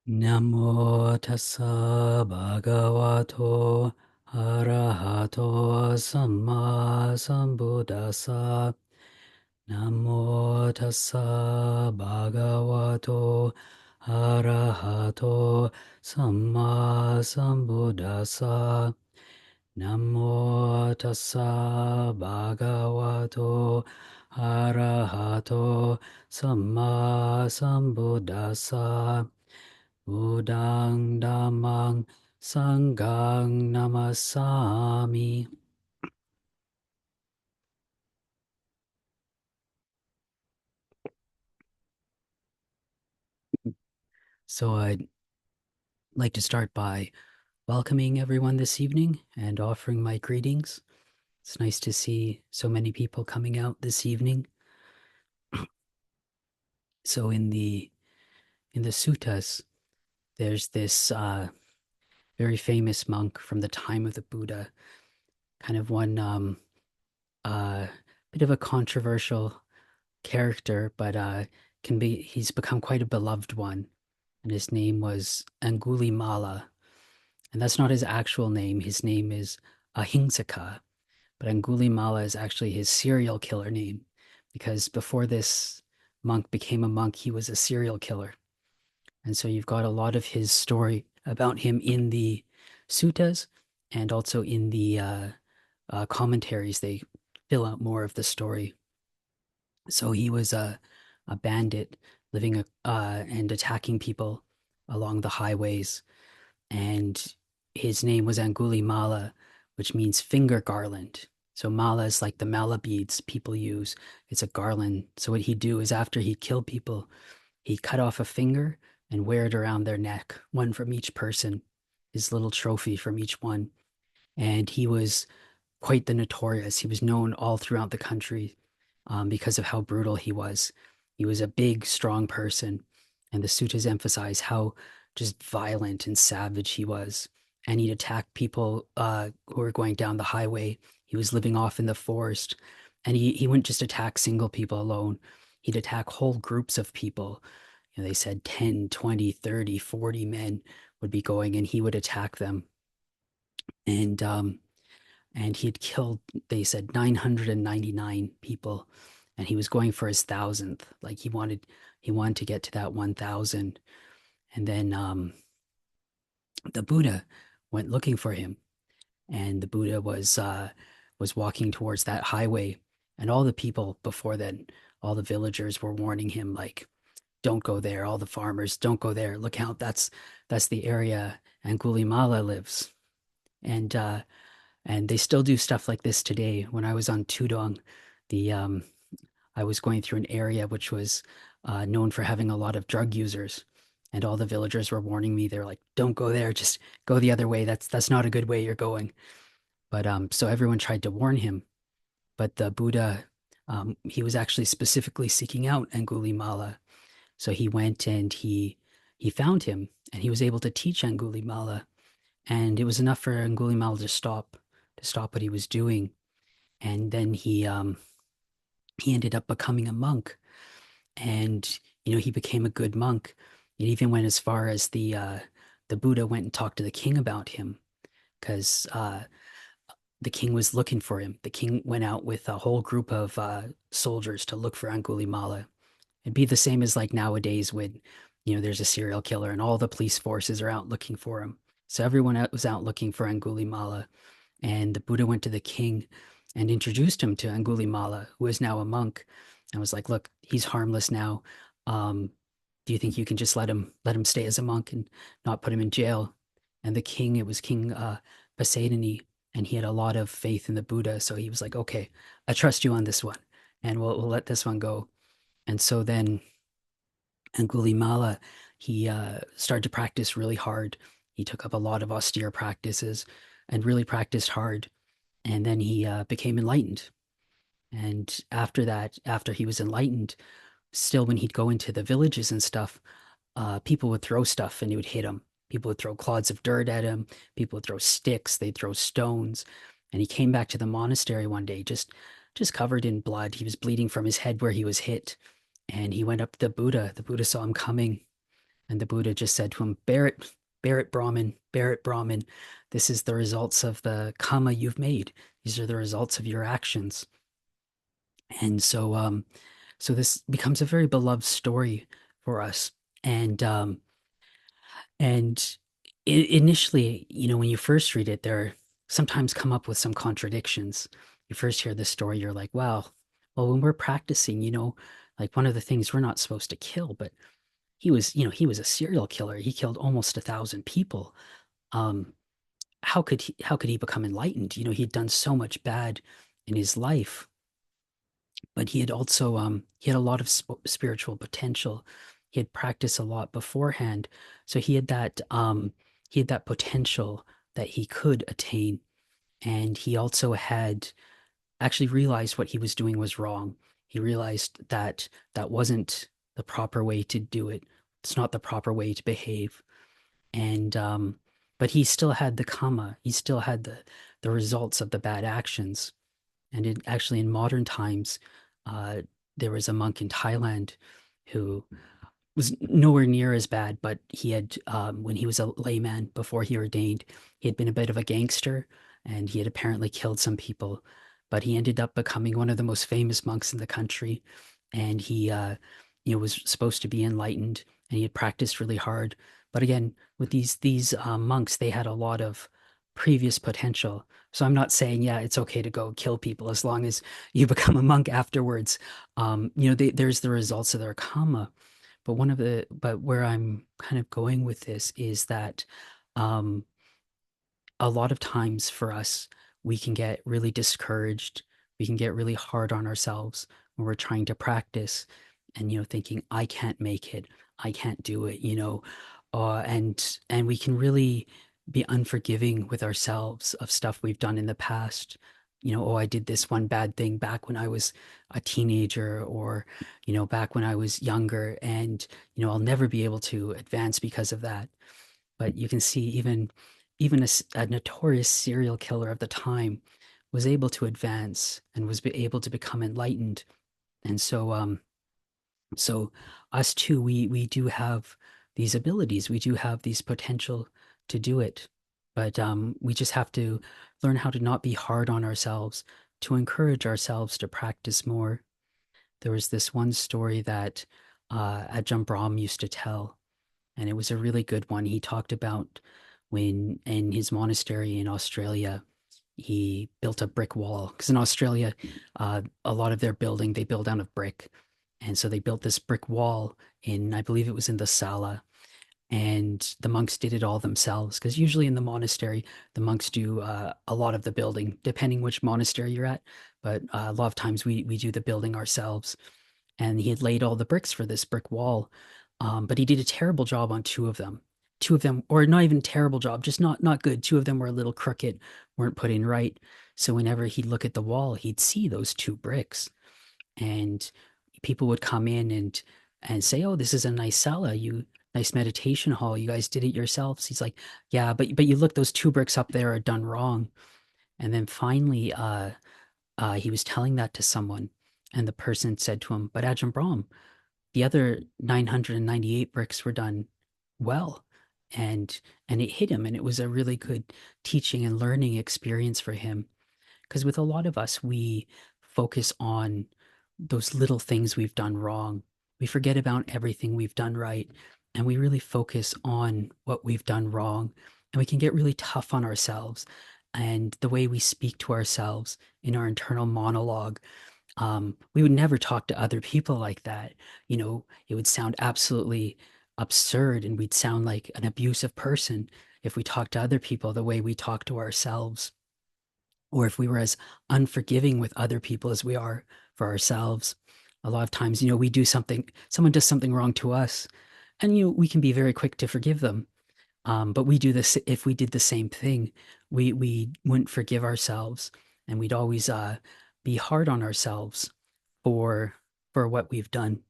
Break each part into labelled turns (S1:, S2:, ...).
S1: Namo tassa bhagavato arahato samma sambuddhassa. Namo tassa bhagavato arahato samma sambuddhassa. Namo tassa bhagavato arahato samma sambuddhassa. Buddhang Dhammang Sanghang Namasami. So I'd like to start by welcoming everyone this evening and offering my greetings. It's nice to see so many people coming out this evening. So in the suttas, there's this very famous monk from the time of the Buddha, kind of one uh, bit of a controversial character, but he's become quite a beloved one. And his name was Angulimala. And that's not his actual name. His name is Ahingsaka, but Angulimala is actually his serial killer name because before this monk became a monk, he was a serial killer. And so you've got a lot of his story about him in the suttas and also in the commentaries. They fill out more of the story. So he was a bandit living and attacking people along the highways. And his name was Angulimala, which means finger garland. So mala is like the mala beads people use. It's a garland. So what he'd do is after he'd kill people, he'd cut off a finger and wear it around their neck, one from each person, his little trophy from each one. And he was quite the notorious. He was known all throughout the country because of how brutal he was. He was a big, strong person, and the suttas emphasize how just violent and savage he was. And he'd attack people who were going down the highway. He was living off in the forest, and he wouldn't just attack single people alone. He'd attack whole groups of people. You know, they said 10, 20, 30, 40 men would be going, and he would attack them. And and he had killed, they said, 999 people, and he was going for his thousandth. Like he wanted to get to that 1,000. And then the Buddha went looking for him, and the Buddha was walking towards that highway, and all the people before then, all the villagers were warning him like, don't go there. All the farmers, don't go there. Look out, that's the area Angulimala lives. And they still do stuff like this today. When I was on Tudong, the I was going through an area which was known for having a lot of drug users, and all the villagers were warning me. They're like, "Don't go there. Just go the other way. That's not a good way you're going." But so everyone tried to warn him, but the Buddha, he was actually specifically seeking out Angulimala. So he went and he found him, and he was able to teach Angulimala, and it was enough for Angulimala to stop what he was doing. And then he ended up becoming a monk, and he became a good monk. It even went as far as the Buddha went and talked to the king about him because the king was looking for him. The king went out with a whole group of soldiers to look for Angulimala. It'd be the same as like nowadays when there's a serial killer and all the police forces are out looking for him. So everyone was out looking for Angulimala, and the Buddha went to the king and introduced him to Angulimala, who is now a monk, and was like, "Look, he's harmless now. Um, do you think you can just let him stay as a monk and not put him in jail?" And the king, it was King Pasedani, and he had a lot of faith in the Buddha, so he was like, "Okay, I trust you on this one, and we'll let this one go." And so then Angulimala, he started to practice really hard. He took up a lot of austere practices and really practiced hard. And then he became enlightened. And after that, after he was enlightened, still when he'd go into the villages and stuff, people would throw stuff and he would hit them. People would throw clods of dirt at him. People would throw sticks. They'd throw stones. And he came back to the monastery one day, just covered in blood. He was bleeding from his head where he was hit. And he went up to the Buddha. The Buddha saw him coming, and the Buddha just said to him, bear it, Brahmin, bear it, Brahmin. This is the results of the karma you've made. These are the results of your actions. And so this becomes a very beloved story for us. And and initially, when you first read it, there sometimes come up with some contradictions. You first hear the story, you're like, wow, well, when we're practicing, like one of the things we're not supposed to kill, but he was a serial killer. He killed almost 1,000 people. Um, how could he become enlightened? He'd done so much bad in his life, but he had a lot of spiritual potential. He had practiced a lot beforehand, so he had that potential that he could attain, and he also had actually realized what he was doing was wrong. He realized that that wasn't the proper way to do it. It's not the proper way to behave. And but he still had the karma. He still had the results of the bad actions. And actually, in modern times, uh, there was a monk in Thailand who was nowhere near as bad, but he had, when he was a layman before he ordained, he had been a bit of a gangster and he had apparently killed some people. But he ended up becoming one of the most famous monks in the country. And he was supposed to be enlightened and he had practiced really hard. But again, with these monks, they had a lot of previous potential. So I'm not saying, yeah, it's okay to go kill people as long as you become a monk afterwards. There's the results of their karma. But where I'm kind of going with this is that um, a lot of times for us, we can get really discouraged. We can get really hard on ourselves when we're trying to practice and, thinking, I can't make it. I can't do it, and we can really be unforgiving with ourselves of stuff we've done in the past. Oh, I did this one bad thing back when I was a teenager or, back when I was younger, and, I'll never be able to advance because of that. But you can see even a notorious serial killer of the time was able to advance and was able to become enlightened. And so us too, we do have these abilities, we do have these potential to do it. But we just have to learn how to not be hard on ourselves, to encourage ourselves to practice more. There was this one story that Ajahn Brahm used to tell, and it was a really good one. He talked about when in his monastery in Australia, he built a brick wall. Because in Australia, a lot of their building, they build out of brick. And so they built this brick wall I believe it was in the Sala. And the monks did it all themselves. Because usually in the monastery, the monks do a lot of the building, depending which monastery you're at. But a lot of times we do the building ourselves. And he had laid all the bricks for this brick wall. But he did a terrible job on two of them. Two of them, or not even terrible job, just not good. Two of them were a little crooked, weren't put in right. So whenever he'd look at the wall, he'd see those two bricks, and people would come in and say, "Oh, this is a nice sala, nice meditation hall. You guys did it yourselves." He's like, "Yeah, but you look, those two bricks up there are done wrong." And then finally, he was telling that to someone, and the person said to him, "But Ajahn Brahm, the other 998 bricks were done well." And it hit him, and it was a really good teaching and learning experience for him. Because with a lot of us, we focus on those little things we've done wrong. We forget about everything we've done right, and we really focus on what we've done wrong. And we can get really tough on ourselves and the way we speak to ourselves in our internal monologue. We would never talk to other people like that. It would sound absolutely absurd, and we'd sound like an abusive person if we talked to other people the way we talk to ourselves, or if we were as unforgiving with other people as we are for ourselves. A lot of times, we do something, someone does something wrong to us, and we can be very quick to forgive them. But we do this if we did the same thing, we wouldn't forgive ourselves, and we'd always be hard on ourselves for what we've done.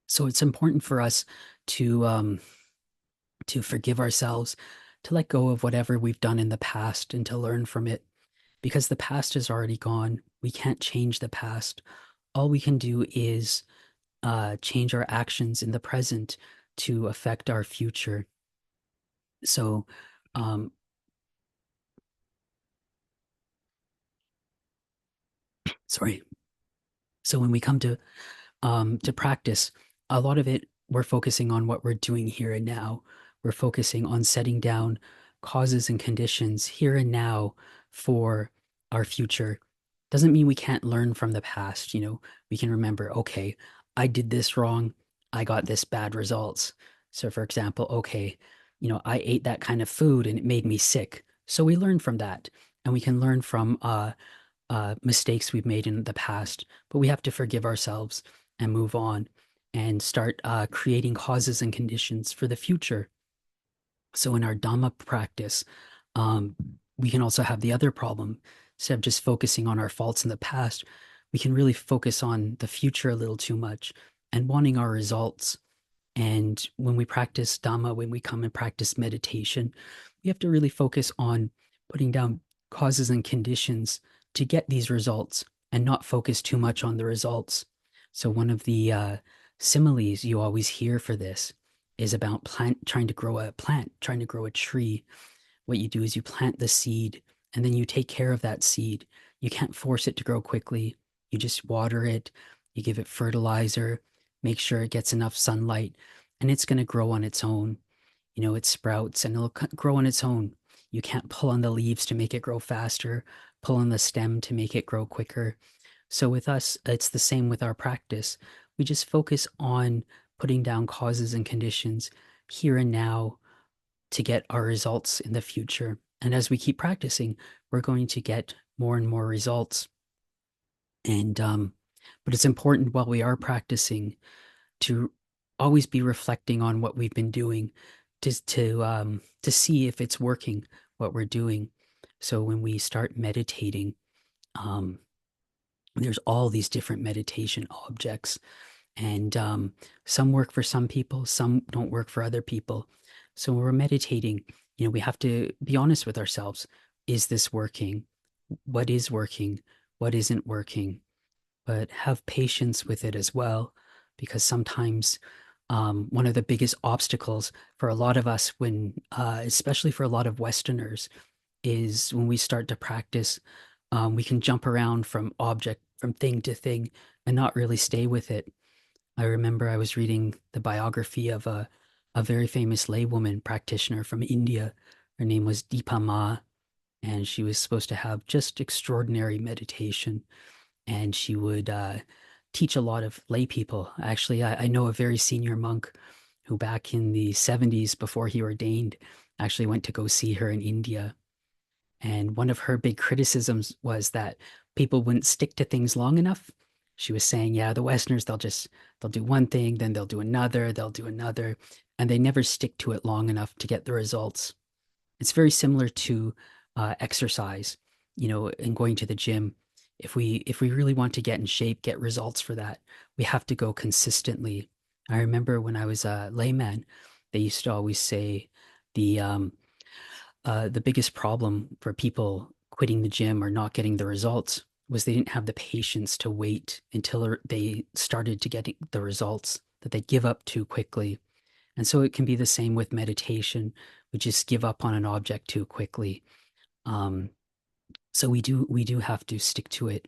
S1: So it's important for us to to forgive ourselves, to let go of whatever we've done in the past, and to learn from it. because the past is already gone. We can't change the past. All we can do is change our actions in the present to affect our future. So, um, sorry. So when we come to practice, a lot of it we're focusing on what we're doing here and now. We're focusing on setting down causes and conditions here and now for our future. Doesn't mean we can't learn from the past. We can remember, okay, I did this wrong. I got this bad results. So, for example, okay, I ate that kind of food and it made me sick. So we learn from that, and we can learn from mistakes we've made in the past, but we have to forgive ourselves and move on and start creating causes and conditions for the future. So in our Dhamma practice, um, we can also have the other problem. Instead of just focusing on our faults in the past, we can really focus on the future a little too much and wanting our results. And when we practice Dhamma, when we come and practice meditation, we have to really focus on putting down causes and conditions to get these results and not focus too much on the results. So, one of the similes you always hear for this is about trying to grow a plant, trying to grow a tree. What you do is you plant the seed and then you take care of that seed. You can't force it to grow quickly. You just water it, you give it fertilizer, make sure it gets enough sunlight, and it's going to grow on its own. It sprouts and it'll grow on its own. You can't pull on the leaves to make it grow faster, pull on the stem to make it grow quicker. So with us, it's the same with our practice. We just focus on putting down causes and conditions here and now to get our results in the future. And as we keep practicing, we're going to get more and more results. And but it's important while we are practicing to always be reflecting on what we've been doing to see if it's working what we're doing. So when we start meditating, um, there's all these different meditation objects, and some work for some people, some don't work for other people. So when we're meditating, we have to be honest with ourselves. Is this working? What is working? What isn't working? But have patience with it as well, because sometimes one of the biggest obstacles for a lot of us, especially for a lot of Westerners, is when we start to practice, we can jump around from thing to thing, and not really stay with it. I remember I was reading the biography of a very famous laywoman practitioner from India. Her name was Deepa Ma, and she was supposed to have just extraordinary meditation, and she would teach a lot of lay people. Actually, I know a very senior monk who, back in the 70s, before he ordained, actually went to go see her in India. And one of her big criticisms was that people wouldn't stick to things long enough. She was saying, yeah, the Westerners, they'll do one thing, then they'll do another, and they never stick to it long enough to get the results. It's very similar to exercise, and going to the gym. If we really want to get in shape, get results for that, we have to go consistently. I remember when I was a layman, they used to always say the the biggest problem for people quitting the gym or not getting the results was they didn't have the patience to wait until they started to get the results, that they give up too quickly. And so it can be the same with meditation. We just give up on an object too quickly. Um, so we do have to stick to it,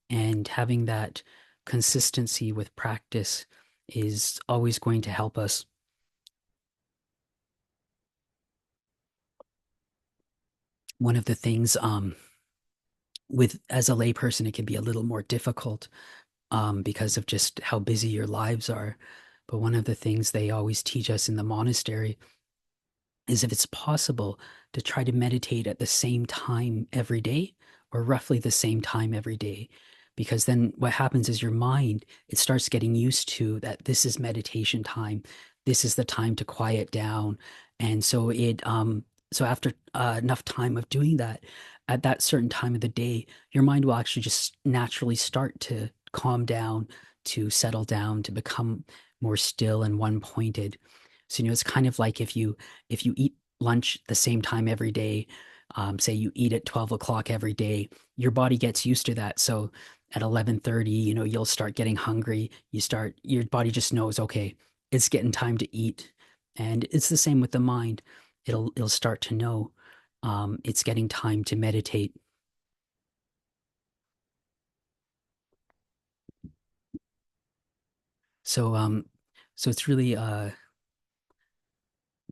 S1: and having that consistency with practice is always going to help us. One of the things with as a layperson, it can be a little more difficult because of just how busy your lives are. But one of the things they always teach us in the monastery is, if it's possible, to try to meditate at the same time every day, or roughly the same time every day. Because then what happens is your mind, it starts getting used to that this is meditation time. This is the time to quiet down. And so after enough time of doing that, at that certain time of the day, your mind will actually just naturally start to calm down, to settle down, to become more still and one pointed. So, it's kind of like if you eat lunch the same time every day, Say you eat at 12 o'clock every day, your body gets used to that. So at 11:30, you'll start getting hungry. Your body just knows, okay, it's getting time to eat. And it's the same with the mind. It'll start to know it's getting time to meditate. So so it's really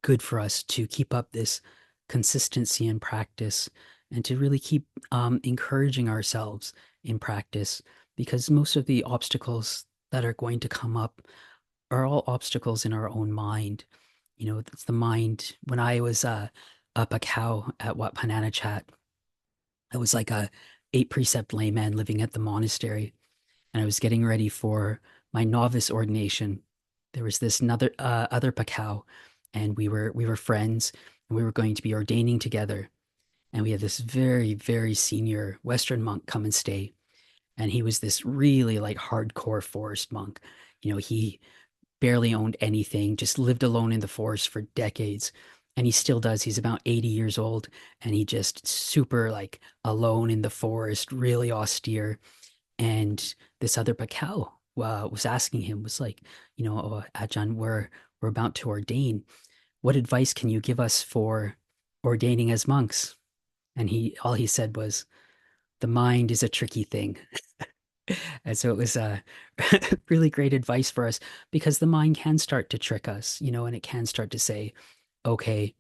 S1: good for us to keep up this consistency in practice and to really keep encouraging ourselves in practice, because most of the obstacles that are going to come up are all obstacles in our own mind. It's the mind. When I was up a cow at Wat Pananachat, I was like a 8 precept layman living at the monastery, and I was getting ready for my novice ordination. There was this another other Pakau, and we were friends, and we were going to be ordaining together. And we had this very, very senior Western monk come and stay, and he was this really like hardcore forest monk. He barely owned anything, just lived alone in the forest for decades. And he still does. He's about 80 years old, and he just super like alone in the forest, really austere. And this other Pakal was asking him, was like, "Oh, Ajahn, we're about to ordain. What advice can you give us for ordaining as monks?" And all he said was, "The mind is a tricky thing." And so it was really great advice for us, because the mind can start to trick us, and it can start to say, "Okay,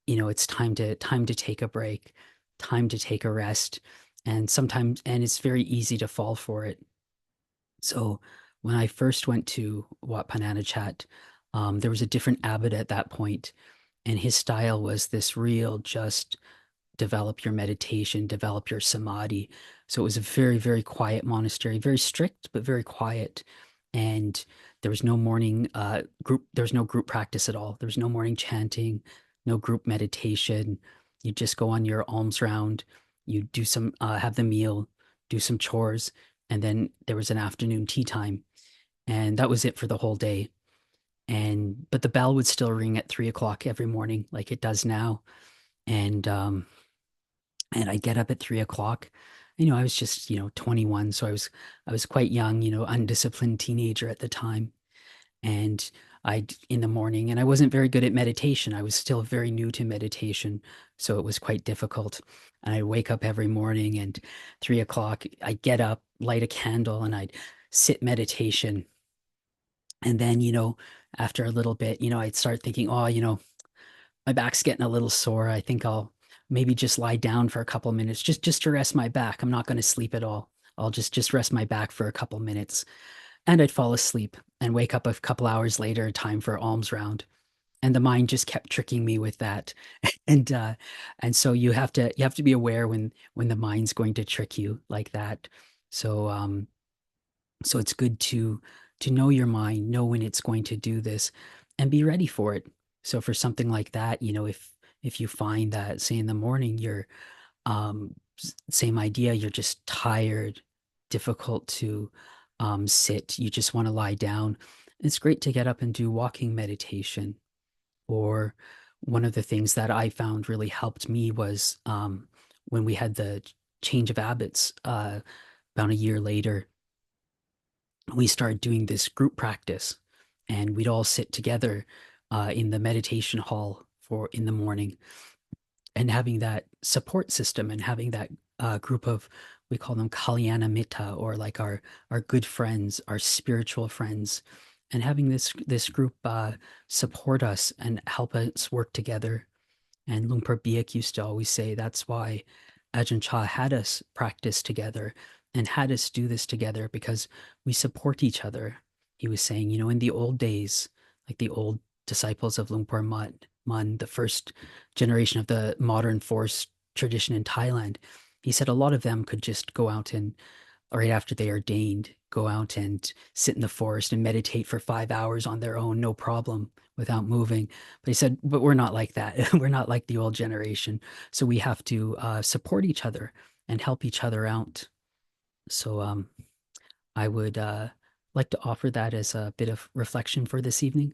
S1: it's time to take a break, time to take a rest." And it's very easy to fall for it. So when I first went to Wat Pananachat, there was a different abbot at that point, and his style was this real just develop your meditation, develop your samadhi. So it was a very, very quiet monastery, very strict, but very quiet. And there was no morning there was no group practice at all. There was no morning chanting, no group meditation. You just go on your alms round, you do some, have the meal, do some chores, and then there was an afternoon tea time. And that was it for the whole day. But the bell would still ring at 3 o'clock every morning, like it does now. And I get up at 3 o'clock. I was just 21, so I was quite young, undisciplined teenager at the time. And I in the morning, and I wasn't very good at meditation. I was still very new to meditation, so it was quite difficult. And I'd wake up every morning, and 3 o'clock, I'd get up, light a candle, and I'd sit meditation. And then, after a little bit, I'd start thinking, oh, my back's getting a little sore. I think I'll maybe just lie down for a couple of minutes, just to rest my back. I'm not going to sleep at all. I'll just rest my back for a couple of minutes. And I'd fall asleep and wake up a couple hours later, time for alms round. And the mind just kept tricking me with that. And so you have to be aware when the mind's going to trick you like that. So so it's good to know your mind, know when it's going to do this, and be ready for it. So for something like that, if you find that, say in the morning, you're same idea, you're just tired, difficult to sit, you just want to lie down, it's great to get up and do walking meditation. Or one of the things that I found really helped me was when we had the change of abbots about a year later, we started doing this group practice, and we'd all sit together in the meditation hall for in the morning, and having that support system, and having that group of, we call them Kalyana Mitta, or like our good friends, our spiritual friends, and having this group support us and help us work together. And Lumpur Biek used to always say that's why Ajahn Chah had us practice together and had us do this together, because we support each other. He was saying, in the old days, like the old disciples of Lumpur Mun, the first generation of the modern forest tradition in Thailand, he said a lot of them could just go out and, right after they ordained, go out and sit in the forest and meditate for 5 hours on their own, no problem, without moving. But he said, but we're not like that. We're not like the old generation. So we have to support each other and help each other out. So I would like to offer that as a bit of reflection for this evening.